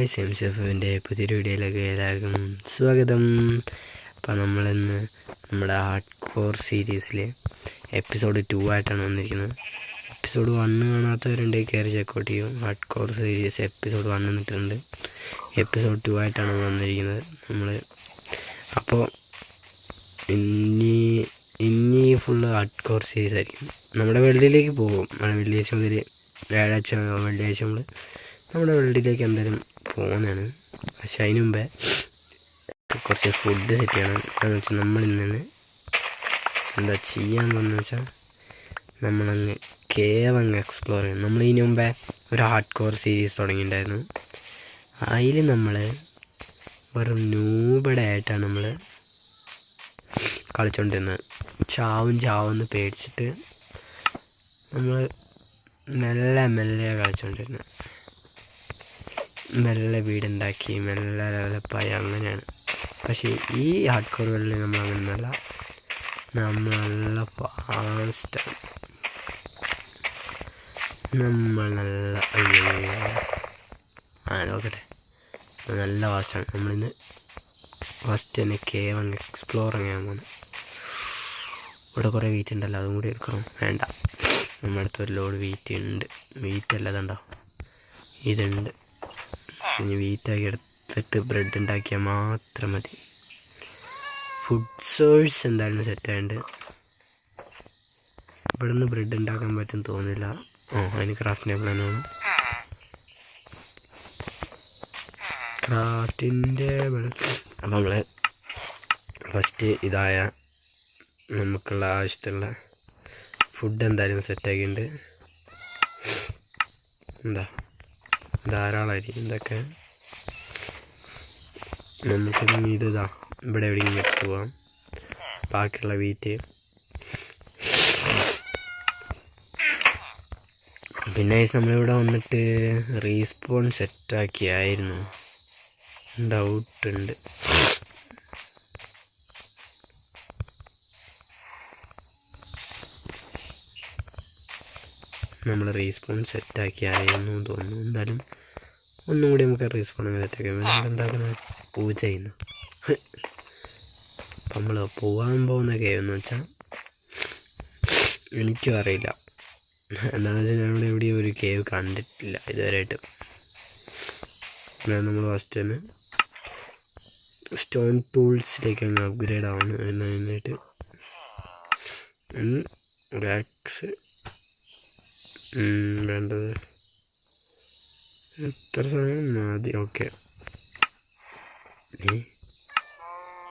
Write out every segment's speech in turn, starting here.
Guys, എംഷെഫിൻ്റെ പുതിയൊരു വീഡിയോയിലേക്ക് എല്ലാവർക്കും സ്വാഗതം. അപ്പോൾ നമ്മളിന്ന് നമ്മുടെ ഹാർഡ് കോർ സീരീസിൽ എപ്പിസോഡ് 2 ആയിട്ടാണ് വന്നിരിക്കുന്നത്. എപ്പിസോഡ് 1 കാണാത്തവരുണ്ടെങ്കിൽ കയറി ചെക്കൗട്ട് ചെയ്യും. ഹാർഡ് കോർ സീരീസ് എപ്പിസോഡ് 1 എന്നിട്ടുണ്ട്. എപ്പിസോഡ് 2 ആയിട്ടാണ് വന്നിരിക്കുന്നത് നമ്മൾ. അപ്പോൾ ഇനി ഫുള്ള് ഹാർഡ് കോർ സീരീസ് ആയിരിക്കും. നമ്മുടെ വേൾഡിലേക്ക് പോകും. വെള്ളിയാഴ്ച മുതൽ വെള്ളിയാഴ്ച നമ്മൾ നമ്മുടെ വേൾഡിലേക്ക് എന്തായാലും പോകുന്നതാണ്. പക്ഷെ അതിന് മുമ്പേ കുറച്ച് ഫുഡ് സെറ്റ് ചെയ്യണം. എന്ന് വെച്ചാൽ നമ്മളിന്ന് എന്താ ചെയ്യാൻ പോകുന്നത് വെച്ചാൽ നമ്മളങ്ങ് കേവ് എക്സ്പ്ലോർ ചെയ്യണം. നമ്മൾ ഇതിന് മുമ്പേ ഒരു ഹാർഡ് കോർ സീരീസ് തുടങ്ങിയിട്ടുണ്ടായിരുന്നു. അതിൽ നമ്മൾ വെറും നൂബടെ ആയിട്ടാണ് നമ്മൾ കളിച്ചുകൊണ്ടിരുന്നത്. ചാവെന്ന് പേടിച്ചിട്ട് നമ്മൾ മെല്ലെ കളിച്ചുകൊണ്ടിരുന്നത്. മെല്ലെ വീടുണ്ടാക്കി മെല്ലെ ഡെവലപ്പായി അങ്ങനെയാണ്. പക്ഷേ ഈ ഹാർഡ് കോറുകളിൽ നമ്മൾ അങ്ങനെയല്ല. നമ്മൾ നല്ല ഫാസ്റ്റാണ്. നമ്മൾ നല്ല നോക്കട്ടെ, നല്ല ഫാസ്റ്റാണ്. നമ്മളിന്ന് ഫസ്റ്റ് തന്നെ കേവ് എക്സ്പ്ലോർ ചെയ്യാൻ പോകുന്നത്. ഇവിടെ കുറേ വീറ്റ് ഉണ്ടല്ലോ, അതും കൂടി എടുക്കണം. വേണ്ട, നമ്മുടെ അടുത്തൊരു ലോഡ് വീറ്റ് ഉണ്ട്. വീറ്റ് അല്ലതുണ്ടോ, ഇതുണ്ട്. ഇനി വീറ്റാക്കി എടുത്തിട്ട് ബ്രെഡ് ഉണ്ടാക്കിയാൽ മാത്രം മതി. ഫുഡ് സോഴ്സ് എന്തായാലും സെറ്റായിട്ടുണ്ട്. ഇവിടെ നിന്ന് ബ്രെഡ് ഉണ്ടാക്കാൻ പറ്റും തോന്നില്ല. അതിന് ക്രാഫ്റ്റിൻ്റെ പ്ലാനാണ്. ക്രാഫ്റ്റിൻ്റെ അപ്പം നമ്മൾ ഫസ്റ്റ് ഇതായ നമുക്കുള്ള ആവശ്യത്തിലുള്ള ഫുഡ് എന്തായാലും സെറ്റാക്കിയിട്ടുണ്ട്. എന്താ ധാരാളമായിരിക്കും ഇതൊക്കെ. നമുക്കിനി ഇതാ ഇവിടെ എവിടെയെങ്കിലും വെച്ച് പോവാം. ബാക്കിയുള്ള വീറ്റ് പിന്നെ നമ്മളിവിടെ വന്നിട്ട് റീസ്പോൺ സെറ്റാക്കിയായിരുന്നു. ഡൗട്ടുണ്ട്. നമ്മൾ റീസ്പോൺ സെറ്റാക്കിയായിരുന്നു തോന്നുന്നു. എന്തായാലും ഒന്നും കൂടി നമുക്ക് റീസ്പോൺ സെറ്റാക്കാം. എന്താക്കുന്നത് പൂജ ചെയ്യുന്നു. അപ്പം നമ്മൾ പോകാൻ പോകുന്ന കേവ് എന്ന് വെച്ചാൽ എനിക്കും അറിയില്ല. എന്താണെന്ന് വെച്ചാൽ ഞങ്ങളുടെ എവിടെയും ഒരു കേവ് കണ്ടിട്ടില്ല ഇതുവരെയായിട്ട്. നമ്മൾ ഫസ്റ്റ് തന്നെ സ്റ്റോൺ ടൂൾസിലേക്ക് അങ്ങ് അപ്ഗ്രേഡ് ആവുന്നു. അതിനായിട്ട് ആക്സ് വേണ്ടത് എത്ര സമയം മതി. ഓക്കെ,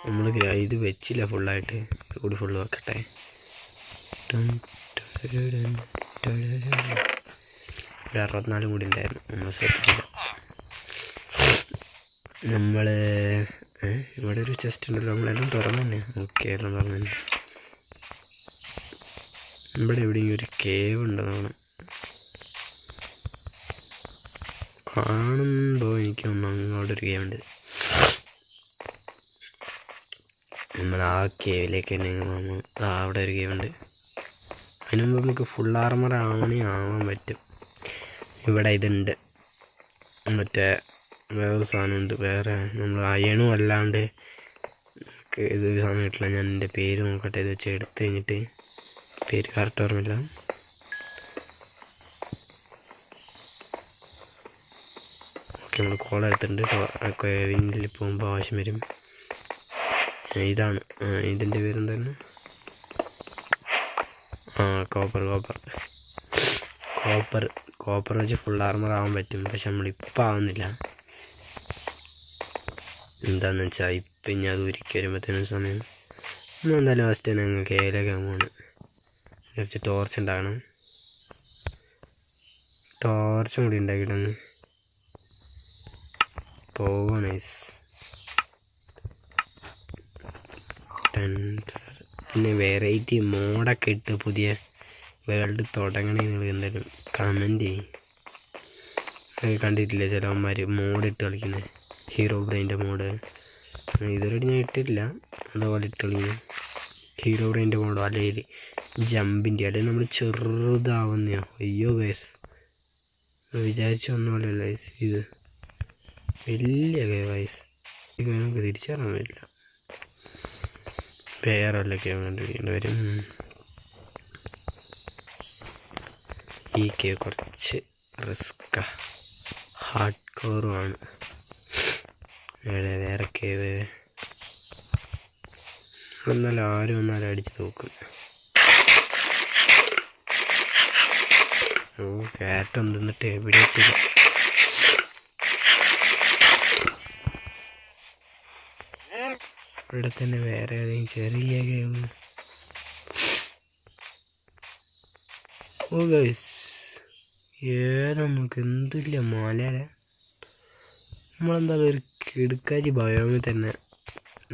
നമ്മൾ ഇത് വെച്ചില്ല ഫുള്ളായിട്ട്. ഇത് കൂടി ഫുള്ള് വെക്കട്ടെ. ഒരു 64 കൂടി ഉണ്ടായിരുന്നു, നമ്മൾ ശ്രദ്ധിച്ചില്ല. നമ്മൾ ഇവിടെ ഒരു ചെസ്റ്റ് ഉണ്ടല്ലോ, നമ്മളെല്ലാം തുറന്നു തന്നെ. ഓക്കെ, എല്ലാം തുറന്നു തന്നെ. ഇവിടെ എവിടെയെങ്കിലും ഒരു കേവ് ഉണ്ടെന്നാണ് കാണുമ്പോൾ എനിക്ക് തോന്നുന്നു. അവിടെ ഒരു കേവ് ഉണ്ട്. നമ്മൾ ആ കേവിലേക്ക് തന്നെ അവിടെ ഒരു കേവ് ഉണ്ട്. അതിന് മുമ്പ് നമുക്ക് ഫുൾ ആർമർ ആവാൻ പറ്റും. ഇവിടെ ഇതുണ്ട്, മറ്റേ വേറൊരു സാധനമുണ്ട്. വേറെ നമ്മൾ അയണും അല്ലാണ്ട് ഇതൊരു സാധനം കിട്ടില്ല. ഞാൻ എൻ്റെ പേര് നോക്കട്ടെ. ഇത് വെച്ച് എടുത്ത് കഴിഞ്ഞിട്ട് പേര് കറക്റ്റ് ഓർമ്മയില്ല. ഓക്കെ, നമ്മൾ കോൾ എടുത്തിട്ടുണ്ട്. വിങ്ങിൽ പോകുമ്പോൾ ആവശ്യം വരും. ഇതാണ് ഇതിൻ്റെ പേരെന്തായിരുന്നു? കോപ്പർ വെച്ച് ഫുൾ ആർമർ ആവാൻ പറ്റും. പക്ഷെ നമ്മളിപ്പോൾ ആവുന്നില്ല. എന്താണെന്ന് വെച്ചാൽ ഇപ്പം ഇനി അത് ഒരുക്കി വരുമ്പോഴത്തേനും സമയം. എന്തായാലും ഫസ്റ്റ് തന്നെ അങ്ങ് കേയിലൊക്കെ പോണ്. കുറച്ച് ടോർച്ച് ഉണ്ടാക്കണം. ടോർച്ചും കൂടി ഉണ്ടാക്കിയിട്ടങ്ങ് പോവാ. നൈസ്. പിന്നെ വെറൈറ്റി മോഡൊക്കെ ഇട്ട് പുതിയ വേൾഡ് തുടങ്ങണേ നിങ്ങൾ എന്തായാലും കമൻറ്റ് ചെയ്യും. കണ്ടിട്ടില്ല ചിലവന്മാർ മോഡിട്ട് കളിക്കുന്നത്, ഹീറോ ബ്രെയിൻ്റെ മോഡ്. ഇതുവരെ ഞാൻ ഇട്ടിട്ടില്ല. അതുപോലെ ഇട്ട് കളിക്കുന്നു ഹീറോ ബ്രെയിൻ്റെ മോഡോ, അല്ലെങ്കിൽ ജമ്പിൻ്റെ, അല്ലെങ്കിൽ നമ്മൾ ചെറുതാവുന്നയോ. അയ്യോ ഗൈസ്, വിചാരിച്ച ഒന്നുമല്ലല്ലോ ഇത്. വലിയ കേവായിസ് നമുക്ക് തിരിച്ചറിയാൻ പറ്റില്ല. വേറെ വല്ല കേവ് കണ്ടുപിടിക്കേണ്ടി വരും. ഈ കേവ് കുറച്ച് റിസ്ക്കാ, ഹാർഡ് കോറുമാണ്. വേറെ കേവ് എന്നാലും ആരും വന്നാലും അടിച്ച് നോക്കും. ഓ കയറ്റം തിന്നിട്ട് എവിടെ എത്തില്ല. ഇവിടെ തന്നെ വേറെ ഏതെങ്കിലും ചെറിയ കേവ്. ഓ ഗൈസ് നമുക്ക് എന്തില്ല മലയാള. നമ്മളെന്തായാലും ഒരു കിടുക്കാച്ചി ബയോമിൽ തന്നെ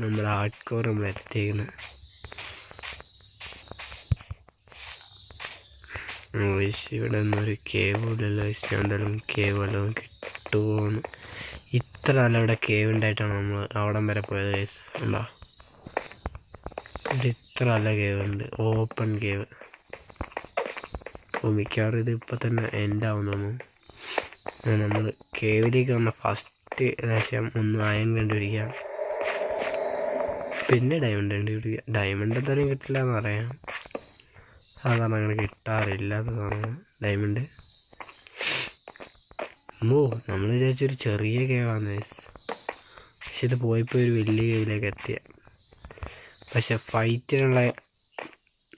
നമ്മുടെ ഹാർഡ് കോർ നമ്മൾ എത്തിക്കുന്നത്. ഇവിടെ ഒന്നും ഒരു കേവ് ഇല്ലല്ലോ. ഞാൻ എന്തായാലും കേവ് വല്ലതും കിട്ടുമോന്ന്. ഇത്ര നല്ല ഇവിടെ കേവ് ഉണ്ടായിട്ടാണ് നമ്മൾ അവിടം വരെ പോയത് ഗൈസ്. ഉണ്ടോ ഇവിടെ ഇത്ര നല്ല കേവ് ഉണ്ട്, ഓപ്പൺ കേവ്. അപ്പോൾ മിക്കവാറും ഇത് ഇപ്പം തന്നെ എൻഡ് ആവുന്നു. നമ്മൾ കേവിലേക്ക് വന്ന ഫസ്റ്റ് ഏകദേശം ഒന്ന് അയൺ കണ്ടുപിടിക്കാം, പിന്നെ ഡയമണ്ട് കണ്ടുപിടിക്കുക. ഡയമണ്ട് എന്തായാലും കിട്ടില്ല എന്ന് പറയാം, സാധാരണ അങ്ങനെ കിട്ടാറില്ല എന്ന് ഡയമണ്ട്. നമ്മൾ വിചാരിച്ചൊരു ചെറിയ കേവാണ്, പക്ഷെ ഇത് പോയപ്പോൾ ഒരു വലിയ കേവിലേക്ക് എത്തിയ. പക്ഷെ ഫൈറ്റിനുള്ള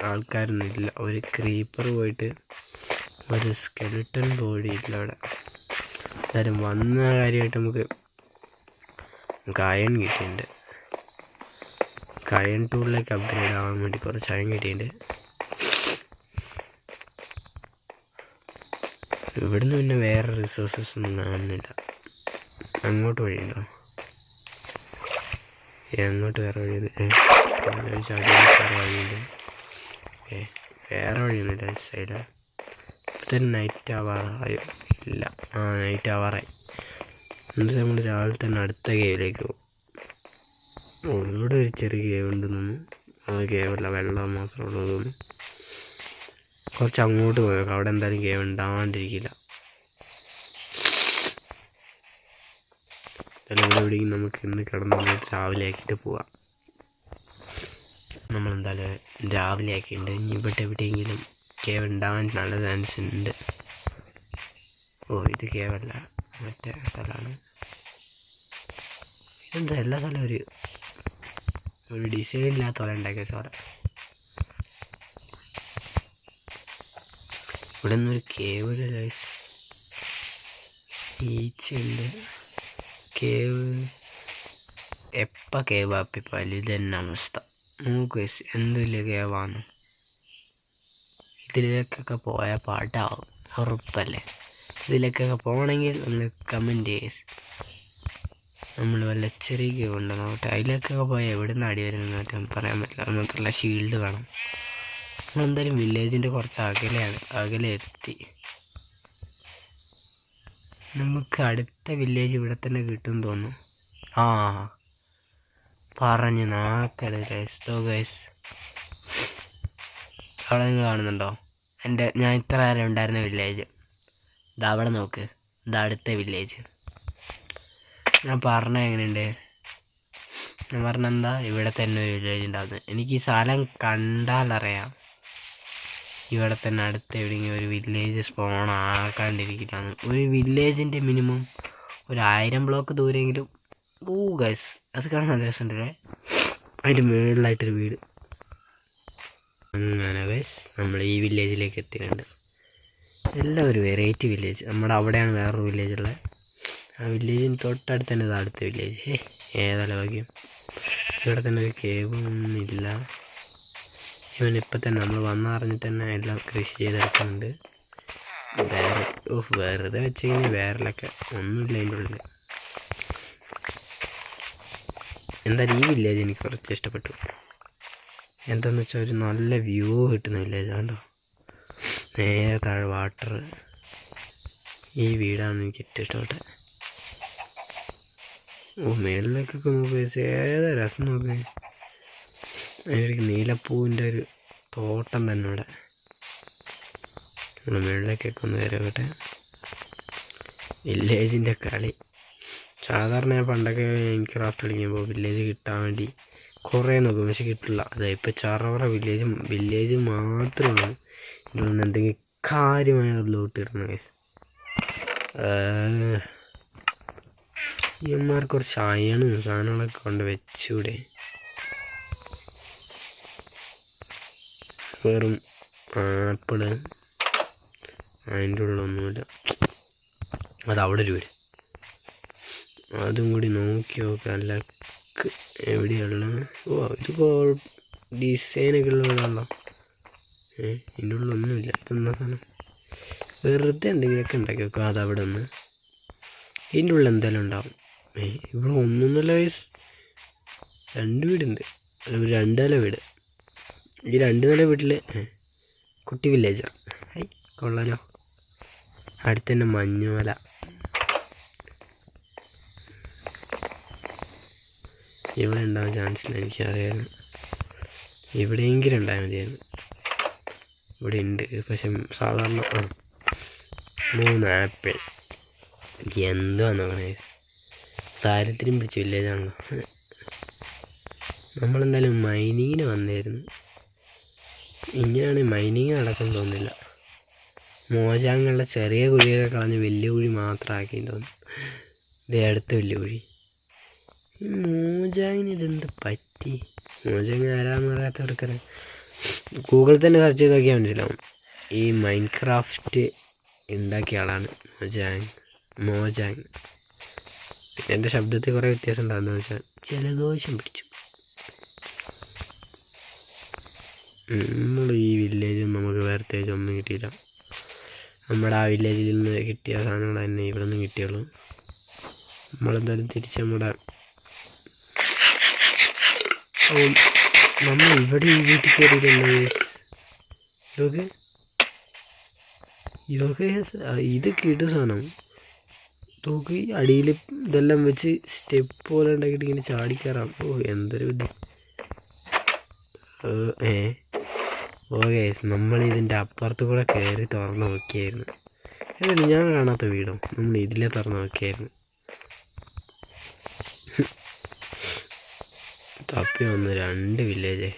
ആൾക്കാരൊന്നും ഇല്ല. ഒരു ക്രീപ്പർ പോയിട്ട് ഒരു സ്കെലിട്ടൺ ബോഡി ഇല്ല അവിടെ. എന്തായാലും വന്ന കാര്യമായിട്ട് നമുക്ക് അയൺ കിട്ടിയിട്ടുണ്ട്. അയൺ ടൂളിലേക്ക് അപ്ഗ്രേഡ് ആവാൻ വേണ്ടി കുറച്ച് അയൺ കിട്ടിയിട്ടുണ്ട്. ഇവിടുന്ന് പിന്നെ വേറെ റിസോഴ്സസ് ഒന്നും കാണുന്നില്ല. അങ്ങോട്ട് വഴിയുണ്ടോ? അങ്ങോട്ട് വേറെ വഴിയുണ്ട്. വേറെ വഴിയൊന്നുമില്ല സൈഡിൽ. ഇപ്പം നൈറ്റ് ആവാറായോ? ഇല്ല, നൈറ്റ് ആവാറായി. എന്നിട്ട് നമ്മൾ രാവിലെ തന്നെ അടുത്ത കേവിലേക്ക് പോകും. ഇവിടെ ഒരു ചെറിയ കേവ് ഉണ്ടെന്ന് തോന്നുന്നു. അത് കേവല്ല, വെള്ളം മാത്രമേ ഉള്ളൂ തോന്നുന്നു. കുറച്ച് അങ്ങോട്ട് പോയേക്കാം, അവിടെ എന്തായാലും കേവ് ഉണ്ടാവാണ്ടിരിക്കില്ല. എവിടെയെങ്കിലും നമുക്ക് ഇന്ന് കിടന്നു രാവിലെ ആക്കിയിട്ട് പോവാം. നമ്മളെന്തായാലും രാവിലെ ആക്കിയിട്ടുണ്ട്. ഇനി ഇവിടെ എവിടെയെങ്കിലും കേവ് ഉണ്ടാവാൻ നല്ല ചാൻസ് ഉണ്ട്. ഓ ഇത് കേവല്ല, മറ്റേ സ്ഥലമാണ്. ഇതെന്താ എല്ലാ സ്ഥലവും ഒരു ഡിസൈൻ ഇല്ലാത്ത പോലെ ഉണ്ടാക്കിയ സ്ഥലം. ഇവിടെ നിന്നൊരു കേവ് ഈച്ചുണ്ട്. കേവ് എപ്പോൾ കേവ് ആപ്പിപ്പോൾ ഇത് തന്നെ അവസ്ഥ. നമുക്ക് എന്തില്ല കേവാണ്. ഇതിലേക്കൊക്കെ പോയാൽ പാട്ടാവും ഉറപ്പല്ലേ. ഇതിലേക്കൊക്കെ പോകണമെങ്കിൽ നമ്മൾ കമൻറ്റ് ചെയ്ത് നമ്മൾ വല്ല ചെറിയ കേവ് ഉണ്ടോ നോക്കട്ടെ. അതിലേക്കൊക്കെ പോയാൽ എവിടെ നിന്ന് അടി വരുന്ന പറയാൻ പറ്റില്ല. അത് മാത്രമല്ല ഷീൽഡ് വേണം. നമ്മളെന്തായാലും വില്ലേജിൻ്റെ കുറച്ച് അകലെ എത്തി. നമുക്ക് അടുത്ത വില്ലേജ് ഇവിടെ തന്നെ കിട്ടും തോന്നുന്നു. പറഞ്ഞ് നാക്കല് ഗൈസ്. അവിടെ നിങ്ങൾ കാണുന്നുണ്ടോ ഞാൻ ഇത്ര നേരം ഉണ്ടായിരുന്ന വില്ലേജ്? ഇതാ അവിടെ നോക്ക്, ഇതാ അടുത്ത വില്ലേജ്. ഞാൻ പറഞ്ഞ എങ്ങനെയുണ്ട്? ഞാൻ പറഞ്ഞെന്താ ഇവിടെ തന്നെ ഒരു വില്ലേജ് ഉണ്ടാകുന്നത്. എനിക്ക് ഈ സ്ഥലം കണ്ടാലറിയാം ഇവിടെ തന്നെ അടുത്ത് എവിടെയെങ്കിലും ഒരു വില്ലേജ് സ്പോൺ ആക്കാണ്ടിരിക്കുകയാണ്. ഒരു വില്ലേജിൻ്റെ മിനിമം 1000 ബ്ലോക്ക് ദൂരെങ്കിലും. ഗൈസ് അത് കാണാൻ നല്ല രസമുണ്ടല്ലേ. അതിൻ്റെ മുകളിലായിട്ടൊരു വീട്. അങ്ങനെ ഗൈസ് നമ്മൾ ഈ വില്ലേജിലേക്ക് എത്തിയിട്ടുണ്ട്. എല്ലാം ഒരു വെറൈറ്റി വില്ലേജ്. നമ്മുടെ അവിടെയാണ് വേറൊരു വില്ലേജ് ഉള്ളത്. ആ വില്ലേജിന് തൊട്ടടുത്ത് തന്നെ അടുത്ത വില്ലേജ്. ഏതല്ല ഭാഗ്യം. ഇവിടെ തന്നെ ഒരു കേവൊന്നുമില്ല. ഇവനിപ്പോൾ തന്നെ നമ്മൾ വന്നറിഞ്ഞിട്ട് തന്നെ എല്ലാം കൃഷി ചെയ്തെടുക്കുന്നുണ്ട്. വെറുതെ വെച്ച് കഴിഞ്ഞാൽ വേറെലൊക്കെ ഒന്നുമില്ല അതിൻ്റെ ഉള്ളിൽ. എന്തായാലും ഈ വില്ലേജ് എനിക്ക് കുറച്ച് ഇഷ്ടപ്പെട്ടു. എന്താണെന്ന് വെച്ചാൽ ഒരു നല്ല വ്യൂ കിട്ടുന്ന വില്ലേജ് കണ്ടോ. നേരെ താഴെ വാട്ടർ. ഈ വീടാണ് എനിക്ക് ഏറ്റവും ഇഷ്ടപ്പെട്ടത്. മേളിലേക്കൊക്കെ നോക്കുക, ഏതാ രസം നോക്കുക. അതിലേക്ക് നീലപ്പൂവിൻ്റെ ഒരു തോട്ടം തന്നെ ഇവിടെ. നമ്മൾ മേളിലേക്കൊക്കെ ഒന്ന് വരട്ടെ. വില്ലേജിൻ്റെ കളി സാധാരണ പണ്ടൊക്കെ മൈൻക്രാഫ്റ്റ് കളിക്കുമ്പോൾ വില്ലേജ് കിട്ടാൻ വേണ്ടി കുറേ നോക്കും, പക്ഷെ കിട്ടില്ല. അതായത് ഇപ്പോൾ ചറവറ വില്ലേജ് മാത്രമാണ് ഇതിൽ നിന്ന് എന്തെങ്കിലും കാര്യമായ ലൂട്ട് കിട്ടുന്നത് ഗൈസ്. ഇവന്മാർ കുറച്ച് അയണും സാധനങ്ങളൊക്കെ കൊണ്ട് വെച്ചൂടെ. വെറും ആപ്പിള്, അതിൻ്റെ ഉള്ളൊന്നുമില്ല. അതവിടെ ഒരു വീട്, അതും കൂടി നോക്കി നോക്കാം. ലക്ക് എവിടെയുള്ളത്? ഓ ഇത് ഡിസൈനൊക്കെ ഉള്ള വീടാണല്ലോ. ഇതിൻ്റെ ഉള്ളൊന്നുമില്ല. ഇതെന്താ സാധനം? വെറുതെ എന്തെങ്കിലുമൊക്കെ ഉണ്ടാക്കി വെക്കുക. അതവിടെ നിന്ന് ഇതിൻ്റെ ഉള്ളിൽ എന്തായാലും ഉണ്ടാവും. ഇവിടെ ഒന്നൊന്നുമില്ല വയസ്സ്, 2 വീടുണ്ട്. ഒരു 2 നില വീട്. ഈ 2 നില വീട്ടിൽ കുട്ടി വില്ലേജർ. കൊള്ളാലോ. അടുത്ത് തന്നെ മഞ്ഞുമല. ഇവിടെ ഉണ്ടാകാൻ ചാൻസ് ഇല്ല, എനിക്കറിയാമായിരുന്നു. എവിടെയെങ്കിലും ഉണ്ടായാൽ മതിയായിരുന്നു. ഇവിടെ ഉണ്ട്, പക്ഷെ സാധാരണ 3 ആപ്പിൾ. എന്തുവാന്ന് നോക്കണേ, ദാരിദ്ര്യം പിടിച്ച വില്ലേജാണല്ലോ. നമ്മളെന്തായാലും മൈനിങ്ങിന് വന്നായിരുന്നു. ഇങ്ങനെയാണ് മൈനിങ് നടക്കാൻ തോന്നുന്നില്ല. മോജാങ്ങളുടെ ചെറിയ കുഴിയൊക്കെ കളഞ്ഞ് വലിയ കുഴി മാത്രം ആക്കിയിട്ട് തോന്നുന്നു. ഇതേ അടുത്ത വലിയ കുഴി. ഈ മോജാങ്ങിന് ഇതെന്ത് പറ്റി? മോജാങ് ആരാന്ന് പറയാത്തവർക്കത് ഗൂഗിളിൽ തന്നെ സെർച്ച് ചെയ്ത് നോക്കിയാൽ മനസ്സിലാവും. ഈ മൈൻക്രാഫ്റ്റ് ഉണ്ടാക്കിയ ആളാണ് മോജാങ്. എൻ്റെ ശബ്ദത്തിൽ കുറേ വ്യത്യാസം ഉണ്ടാകുന്ന വെച്ചാൽ ജലദോഷം പിടിച്ചു. നമ്മൾ ഈ വില്ലേജിൽ നമുക്ക് പ്രത്യേകിച്ച് ഒന്നും കിട്ടിയില്ല. നമ്മുടെ ആ വില്ലേജിൽ നിന്ന് കിട്ടിയ സാധനങ്ങൾ തന്നെ ഇവിടെ നിന്ന് കിട്ടിയുള്ളൂ. നമ്മളെന്തായാലും തിരിച്ച് നമ്മൾ ഇവിടെ ഈ വീട്ടിൽ കയറിയിട്ടല്ലേ ഇതൊക്കെ ഇത് കിട്ടും സാധനം. നോക്കി അടിയിൽ ഇതെല്ലാം വെച്ച് സ്റ്റെപ്പ് പോലെ ഉണ്ടാക്കിയിട്ട് ഇങ്ങനെ ചാടിക്കയറാം. ഓ എന്തൊരു വിധം. ഓക്കെ, നമ്മൾ ഇതിൻ്റെ അപ്പുറത്ത് കൂടെ കയറി തുറന്ന് നോക്കിയായിരുന്നു. ഏതായാലും ഞാൻ കാണാത്ത വീടോ, നമ്മൾ ഇതിലേ തുറന്ന് നോക്കിയായിരുന്നു. തപ്പി വന്ന് 2 വില്ലേജ്.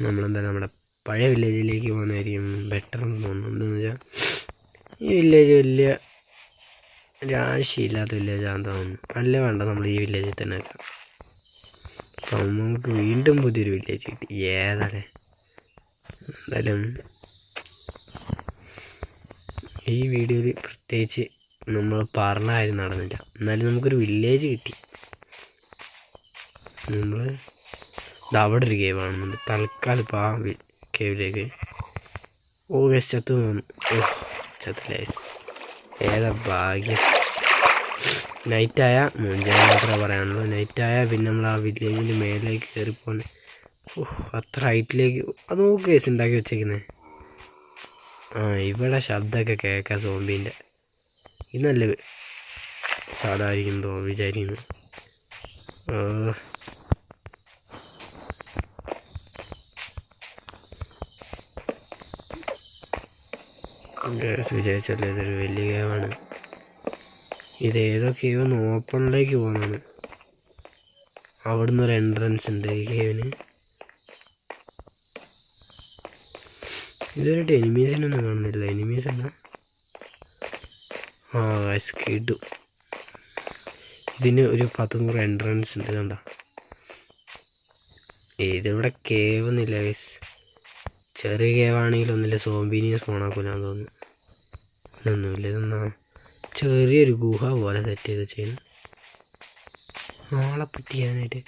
നമ്മളെന്തായാലും നമ്മുടെ പഴയ വില്ലേജിലേക്ക് പോകുന്നതായിരിക്കും ബെറ്റർ എന്ന് തോന്നുന്നു. എന്താണെന്ന് വെച്ചാൽ ഈ വില്ലേജ് വലിയ രാശിയില്ലാത്ത വില്ലേജാണെന്ന് തോന്നുന്നു. അല്ല വേണ്ട, നമ്മൾ ഈ വില്ലേജിൽ തന്നെ ആക്കാം. അപ്പം നമുക്ക് വീണ്ടും പുതിയൊരു വില്ലേജ് കിട്ടി. ഏതാണേ എന്തായാലും ഈ വീഡിയോയിൽ പ്രത്യേകിച്ച് നമ്മൾ പറഞ്ഞ കാര്യം നടന്നില്ല. എന്നാലും നമുക്കൊരു വില്ലേജ് കിട്ടി. നമ്മൾ അവിടെ ഒരു കേവ് ആണെന്നുണ്ട്. തൽക്കാലം ഇപ്പോൾ ആ കേവിലേക്ക് ചത്തു തോന്നുന്നു. ചത്തില്ലേ, ഏതാ ഭാഗ്യം. നൈറ്റായ മുഞ്ചാൻ മാത്രമേ പറയാനുള്ളൂ. നൈറ്റായാൽ പിന്നെ നമ്മൾ ആ വില്ലേജിൻ്റെ മേലേക്ക് കയറിപ്പോന്നെ. അത്ര ഹൈറ്റിലേക്ക് അത് നോക്ക് കേസ് ഉണ്ടാക്കി വെച്ചേക്കുന്നത്. ഇവിടെ ശബ്ദമൊക്കെ കേൾക്കാം സോംബീൻ്റെ. ഇത് നല്ല സാധാരിക്കും വിചാരിക്കുന്നു. വിചാരിച്ചല്ലേ ഇതൊരു വലിയ കേവാണ്. ഇതേതോ കേവൊന്ന് ഓപ്പണിലേക്ക് പോകുന്നതാണ്. അവിടുന്ന് ഒരു എൻട്രൻസ് ഉണ്ട് ഈ കേവിന്. ഇതുവരെയായിട്ട് എനിമീസിനൊന്നും കാണുന്നില്ല. എനിമീസ് എന്നാ കിട്ടും. ഇതിന് ഒരു 10-100 എൻട്രൻസ് ഉണ്ട്. കണ്ട, ഇതിവിടെ കേവ് ഒന്നുമില്ല ഗൈസ്. ചെറിയ കേവാണെങ്കിലും ഒന്നുമില്ല, സോംബീനിയെ സ്പോണാക്കൂലാന്ന് തോന്നുന്നു. ഒന്നുമില്ല, ഇതെന്നാ ചെറിയൊരു ഗുഹ പോലെ സെറ്റ് ചെയ്ത് ചെയ്യുന്നു ആളെ പറ്റിക്കാനായിട്ട്.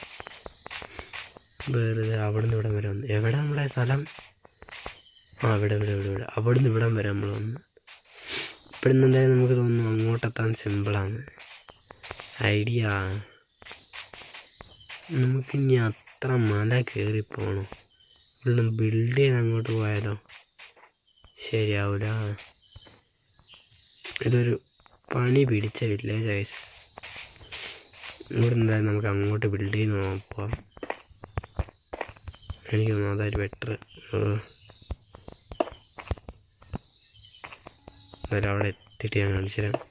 വെറുതെ അവിടെ നിന്ന് ഇവിടം വരെ വന്നു. എവിടെ നമ്മുടെ സ്ഥലം? ഇവിടെ അവിടെ നിന്ന് ഇവിടം വരെ നമ്മൾ വന്നു. ഇവിടെ നിന്ന് എന്തായാലും നമുക്ക് തോന്നുന്നു അങ്ങോട്ടെത്താൻ സിമ്പിളാണ്. ഐഡിയ നമുക്കിനി അത്ര മല കയറിപ്പോകണം. ഇവിടെ ബിൽഡ് ചെയ്ത് അങ്ങോട്ട് പോയാലോ? ശരിയാവില്ല. ഇതൊരു പണി പിടിച്ച വില്ലേജ് ഗൈസ്. ഇവിടെ എന്തായാലും നമുക്ക് അങ്ങോട്ട് ബിൽഡ് ചെയ്ത് നോക്കാം. എനിക്ക് തോന്നുന്നു അതായത് ബെറ്റർ. എന്തായാലും അവിടെ എത്തിയിട്ട് ഞാൻ കാണിച്ചു തരാം.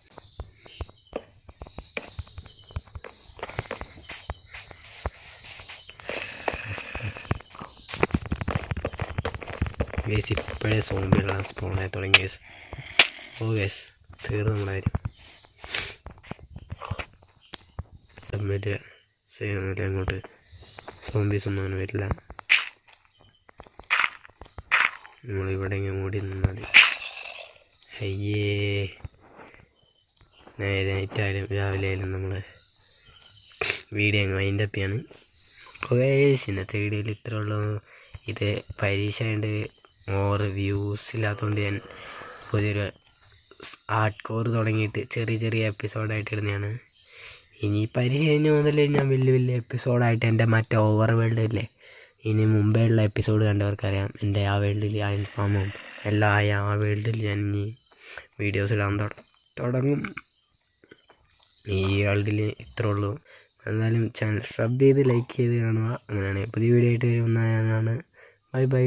ഗേസ് ഇപ്പോഴേ സോംബികളാണ് സ്പോണായി തുടങ്ങി ഗേസ്. ഓ ഗേസ് തീർന്നു നമ്മുടെ കാര്യം. സബ്മിറ്റ് ചെയ്യുന്നില്ല, അങ്ങോട്ട് സോംബീസ് ഒന്നും അങ്ങനെ വരില്ല. നമ്മളിവിടെ ഇങ്ങനെ മൂടി നിന്നാൽ അയ്യേ നൈറ്റായാലും രാവിലെ ആയാലും നമ്മൾ വീഡിയോ അങ്ങ് വൈൻഡപ്പ് ചെയ്യാണ്. ഇന്നത്തെ വീഡിയോയിൽ ഇത്ര ഉള്ളൂ. ഇത് പരീക്ഷ ആയതുകൊണ്ട് ഓവർ വ്യൂസ് ഇല്ലാത്തതുകൊണ്ട് ഞാൻ പുതിയൊരു ഹാർഡ് കോർ തുടങ്ങിയിട്ട് ചെറിയ ചെറിയ എപ്പിസോഡായിട്ട് ഇടുന്നതാണ്. ഇനി പരീക്ഷ കഴിഞ്ഞ മുതൽ ഞാൻ വലിയ വലിയ എപ്പിസോഡായിട്ട് എൻ്റെ മറ്റേ ഓവർ വേൾഡ് ഇല്ലേ, ഇനി മുമ്പേ ഉള്ള എപ്പിസോഡ് കണ്ടവർക്കറിയാം. എൻ്റെ ആ വേൾഡിൽ ഇൻഫാമും എല്ലാം ആയ ആ വേൾഡിൽ ഞാൻ ഇനി വീഡിയോസ് ഇടാൻ തുടങ്ങും. ഈ വേൾഡിൽ ഇത്രേ ഉള്ളൂ. എന്നാലും ചാനൽ സബ് ചെയ്ത് ലൈക്ക് ചെയ്ത് കാണുക. അങ്ങനെയാണ് പുതിയ വീഡിയോ ആയിട്ട് വരുന്നതാണ്. Bye bye.